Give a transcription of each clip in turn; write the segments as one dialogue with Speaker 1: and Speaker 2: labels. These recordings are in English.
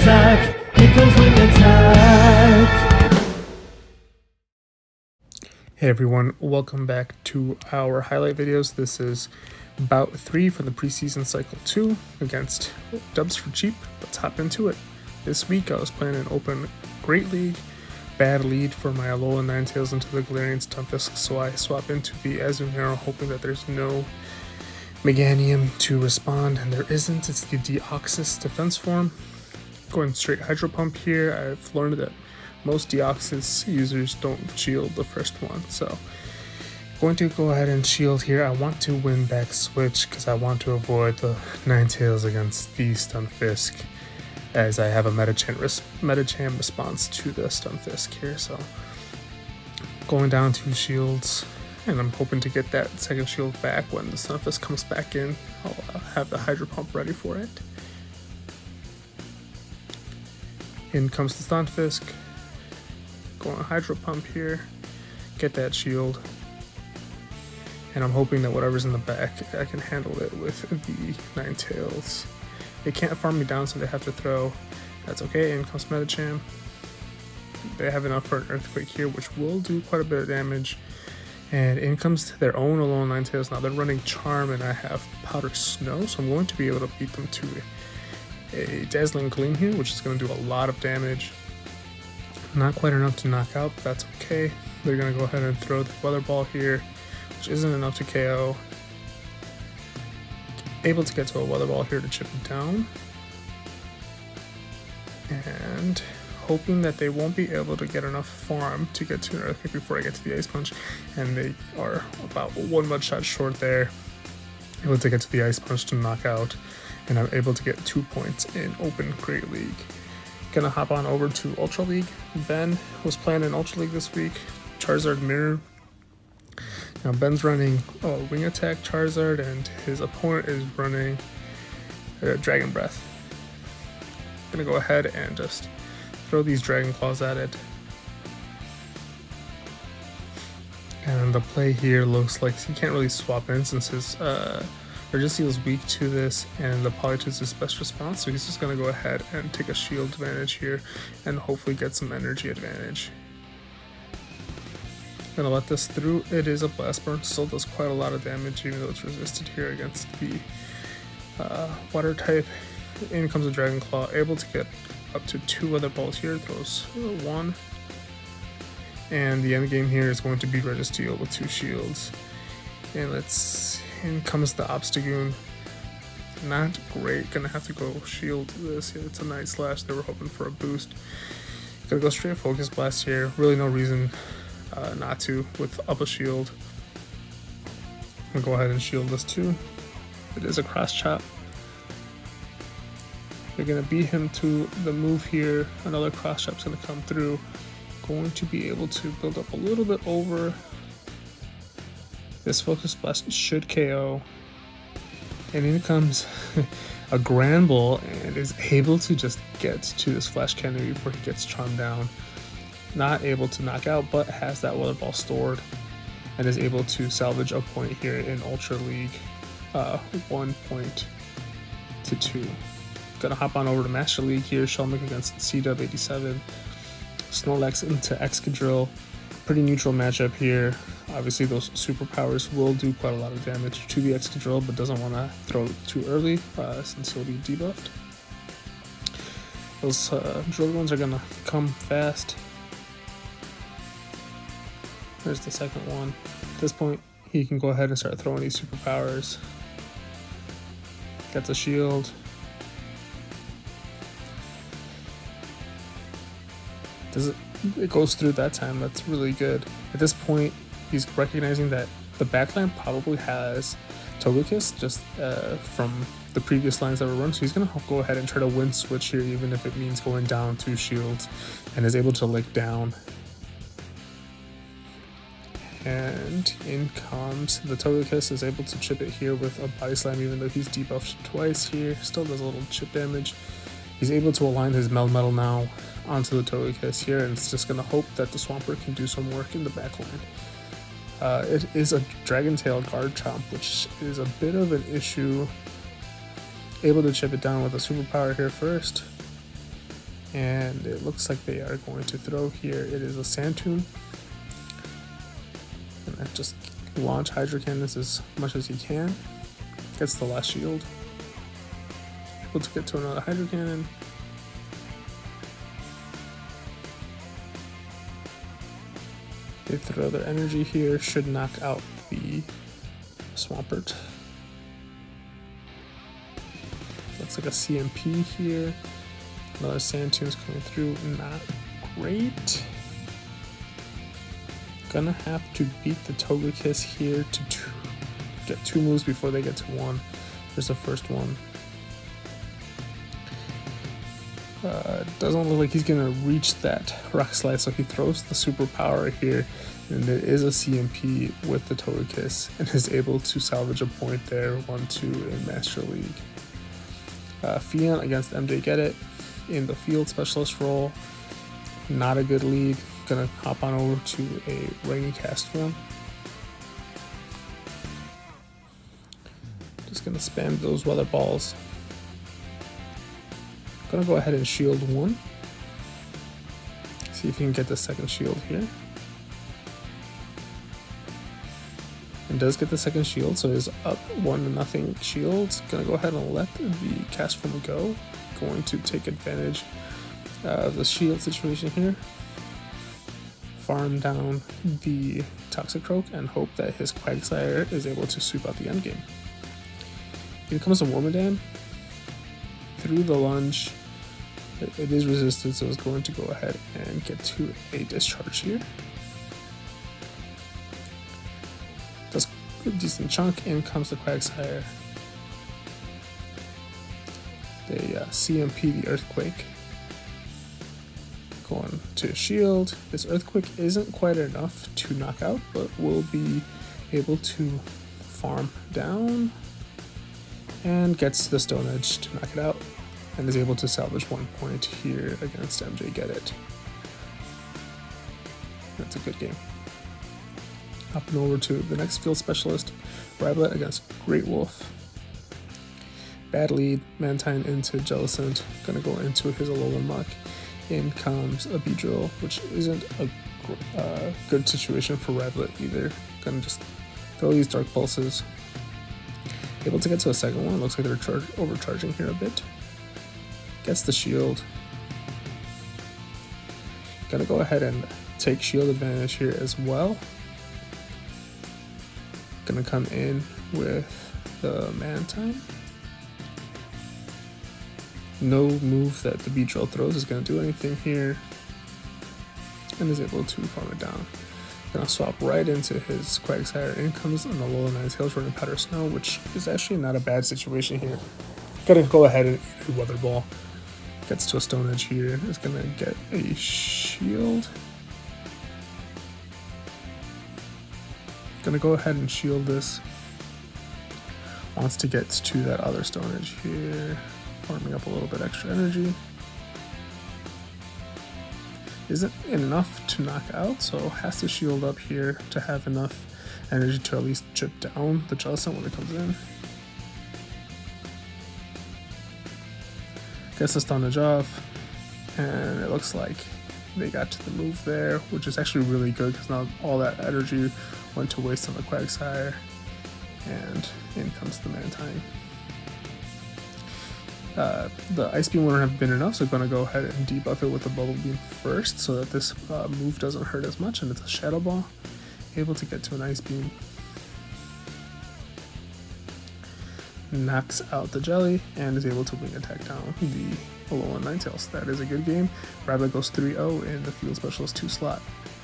Speaker 1: attack. Here comes wing attack.
Speaker 2: Hey everyone, welcome back to our highlight videos. This is bout 3 for the preseason cycle 2 against Dubz for cheap. Let's hop into it. This week I was playing an open Great League, bad lead for my Alola Ninetales into the Galarian Stunfisk, so I swap into the Azumarill hoping that there's no Meganium to respond, and there isn't. It's the Deoxys defense form. Going straight Hydro Pump here. I've learned that most Deoxys users don't shield the first one, so going to go ahead and shield here. I want to win back switch because I want to avoid the Ninetales against the Stunfisk, as I have a Medicham response to the Stunfisk here. So going down 2 shields, and I'm hoping to get that second shield back when the Stunfisk comes back in. I'll have the Hydro Pump ready for it. In comes the Stunfisk. Going Hydro Pump here, get that shield, and I'm hoping that whatever's in the back, I can handle it with the Ninetales. They can't farm me down, so they have to throw. That's okay. In comes Medicham. They have enough for an Earthquake here, which will do quite a bit of damage. And in comes their own Alolan Ninetales. Now they're running Charm, and I have Powder Snow, so I'm going to be able to beat them to a Dazzling Gleam here, which is going to do a lot of damage. Not quite enough to knock out, but that's okay. They're going to go ahead and throw the Weather Ball here, which isn't enough to KO. Able to get to a Weather Ball here to chip it down. And hoping that they won't be able to get enough farm to get to an Earthquake before I get to the Ice Punch. And they are about 1 mud shot short there. Able to get to the Ice Punch to knock out. And I'm able to get 2 points in Open Great League. Gonna hop on over to Ultra League. Ben was playing in Ultra League this week. Charizard Mirror. Now Ben's running Wing Attack Charizard, and his opponent is running Dragon Breath. Gonna go ahead and just throw these Dragon Claws at it. And the play here looks like he can't really swap in since his Registeel is weak to this, and the Politoed is his best response, so he's just going to go ahead and take a shield advantage here and hopefully get some energy advantage. Gonna let this through. It is a Blast Burn, still does quite a lot of damage even though it's resisted here against the Water type. In comes a Dragon Claw, able to get up to 2 Weather Balls here, throws 1. And the end game here is going to be Registeel with 2 shields. And in comes the Obstagoon. Not great, gonna have to go shield this. Yeah, it's a Night Slash, they were hoping for a boost. Gonna go straight Focus Blast here, really no reason not to with up a shield. I'm gonna go ahead and shield this too. It is a Cross Chop. They're gonna beat him to the move here. Another Cross Chop's gonna come through. Going to be able to build up a little bit over. This Focus Blast should KO. And in comes a Granbull and is able to just get to this Flash Cannon before he gets charmed down. Not able to knock out, but has that Weather Ball stored and is able to salvage a point here in Ultra League. 1 point to 2. Gonna hop on over to Master League here. Shelmick against CW87. Snorlax into Excadrill. Pretty neutral matchup here. Obviously those superpowers will do quite a lot of damage to the Excadrill, but doesn't want to throw it too early since he'll be debuffed. Those drill ones are going to come fast. There's the second one. At this point, he can go ahead and start throwing these superpowers. Gets a shield. It goes through that time. That's really good. At this point, he's recognizing that the backline probably has Togekiss just from the previous lines that were run, so he's going to go ahead and try to win switch here, even if it means going down 2 shields, and is able to lick down. And in comes the Togekiss, is able to chip it here with a Body Slam, even though he's debuffed twice here. Still does a little chip damage. He's able to align his Melmetal now onto the Togekiss here, and it's just going to hope that the Swampert can do some work in the backline. It is a Dragon Tail Guard Chomp, which is a bit of an issue. Able to chip it down with a superpower here first. And it looks like they are going to throw here. It is a sand tomb. And just launch hydro cannons as much as he can. Gets the last shield. Able to get to another hydro cannon. They throw their energy here, should knock out the Swampert. Looks like a CMP here. Another Sand Tomb's coming through, not great. Gonna have to beat the Togekiss here to get 2 moves before they get to 1. There's the first one. Doesn't look like he's gonna reach that Rock Slide, so he throws the superpower here, and it is a CMP with the Togekiss, and is able to salvage a point there, 1-2 in Master League. Fion against MJ Get It in the field specialist role. Not a good lead. Gonna hop on over to a Rainy Cast form. Just gonna spam those weather balls. Gonna go ahead and shield 1. See if he can get the second shield here. And does get the second shield, so he's up 1-0 shields. Gonna go ahead and let the cast form go. Going to take advantage of the shield situation here. Farm down the Toxicroak and hope that his Quagsire is able to sweep out the endgame. Here comes a Wormadam. Through the lunge, it is resisted, so it's going to go ahead and get to a discharge here. Does a decent chunk, in comes the Quagsire. They CMP the Earthquake. Going to shield. This Earthquake isn't quite enough to knock out, but will be able to farm down and gets the Stone Edge to knock it out, and is able to salvage 1 point here against MJ Get It. That's a good game. Hopping over to the next field specialist, Riblet against Great Wolf. Bad lead, Mantine into Jellicent, gonna go into his Alolan Muck. In comes a Beedrill, which isn't a good situation for Riblet either. Gonna just throw these Dark Pulses. Able to get to a second one, looks like they're overcharging here a bit. Gets the shield. Gonna go ahead and take shield advantage here as well. Gonna come in with the Mantine. No move that the Beedrill throws is going to do anything here, and is able to farm it down. Gonna swap right into his Quagsire. In comes an Alolan Ninetales running Powder Snow, which is actually not a bad situation here. Gonna go ahead and eat a Weather Ball. Gets to a Stone Edge here. Is gonna get a shield. Gonna go ahead and shield this. Wants to get to that other Stone Edge here. Farming up a little bit extra energy. Isn't enough to knock out, so has to shield up here to have enough energy to at least chip down the Jellicent when it comes in. Gets the Stone Edge off, and it looks like they got to the move there, which is actually really good because now all that energy went to waste on the Quagsire, and in comes the Mantine. The Ice Beam wouldn't have been enough, so I'm going to go ahead and debuff it with the Bubble Beam first so that this move doesn't hurt as much, and it's a Shadow Ball. Able to get to an Ice Beam. Knocks out the Jelly, and is able to Wing Attack down the Alolan Ninetales. That is a good game. Rabbit goes 3-0 in the Field Specialist 2 slot.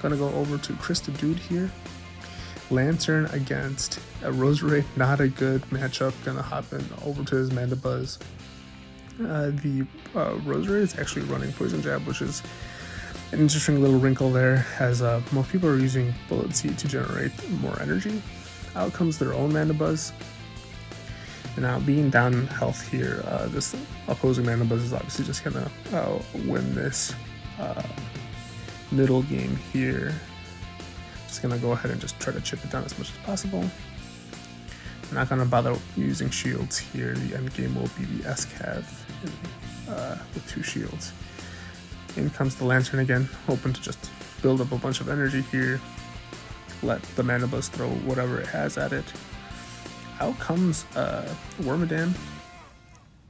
Speaker 2: Gonna go over to Krista Dude here. Lantern against a Roserade, not a good matchup. Gonna hop in over to his Mandibuzz. The Roserade is actually running Poison Jab, which is an interesting little wrinkle there, as most people are using Bullet Seed to generate more energy. Out comes their own Mandibuzz. And now being down in health here, this opposing Mandibuzz is obviously just gonna win this middle game here. Just gonna go ahead and just try to chip it down as much as possible. I'm not gonna bother using shields here. The end game will be the S-Cav with 2 shields. In comes the Lantern again, hoping to just build up a bunch of energy here. Let the Mana Buzz throw whatever it has at it. Out comes Wormadam.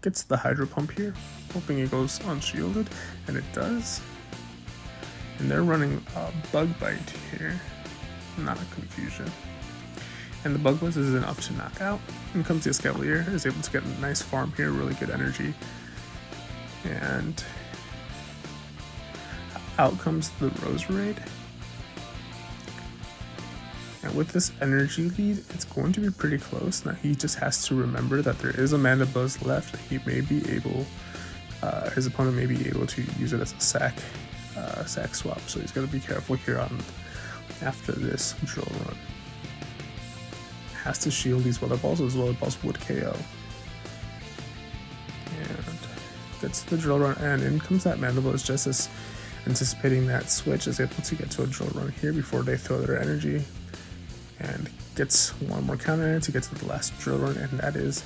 Speaker 2: Gets the Hydro Pump here, hoping it goes unshielded, and it does. And they're running a Bug Bite here, not a Confusion. And the Bug Buzz is enough to knock out. In comes the Escavalier, is able to get a nice farm here, really good energy. And out comes the Roserade. And with this energy lead, it's going to be pretty close. Now he just has to remember that there is a Mana Buzz left. He may be able, his opponent may be able to use it as a sack swap. So he's got to be careful here on after this drill run. Has to shield these Weather Balls, as Weather Balls would KO. And gets the drill run, and in comes that Mana Buzz, just as anticipating that switch, is able to get to a drill run here before they throw their energy. And gets one more counter to get to the last drill run, and that is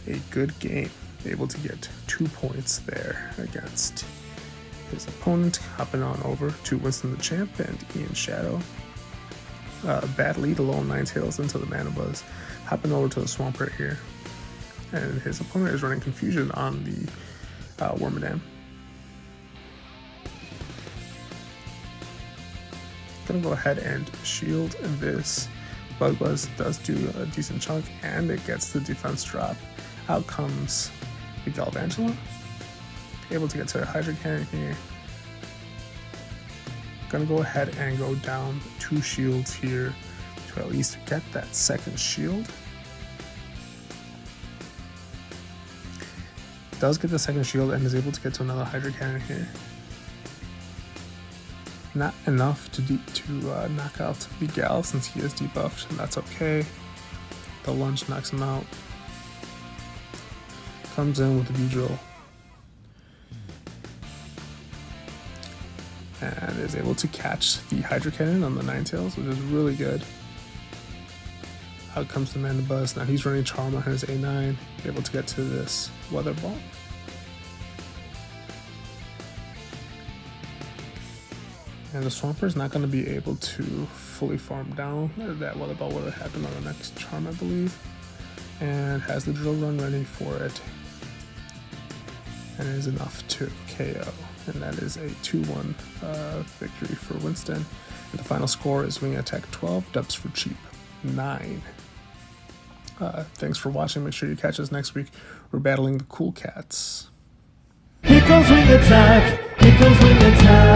Speaker 2: a good game. Able to get 2 points there against his opponent. Hopping on over to Winston the Champ and Ian Shadow. Bad lead alone, Ninetales into the Mana Buzz. Hopping over to the Swampert here. And his opponent is running Confusion on the Wormadam. Gonna go ahead and shield this. Bug Buzz does do a decent chunk, and it gets the defense drop. Out comes the Galvantula, able to get to a Hydro Cannon here. Gonna go ahead and go down 2 shields here to at least get that second shield. Does get the second shield and is able to get to another Hydro Cannon here. Not enough to knock out the Gal since he is debuffed, and that's okay. The lunge knocks him out. Comes in with the V-Drill. And is able to catch the Hydro Cannon on the Ninetales, which is really good. Out comes the Mana Buzz. Now he's running Charm on his A9, able to get to this Weather Ball. And the Swampert is not going to be able to fully farm down. That Weather Ball would have happened on the next Charm, I believe. And has the Drill Run ready for it. And it is enough to KO. And that is a 2-1 victory for Winston. And the final score is Wing Attack 12, Dubz for Cheap 9. Thanks for watching. Make sure you catch us next week. We're battling the Cool Cats.
Speaker 1: Here comes Wing Attack. Here comes Wing Attack.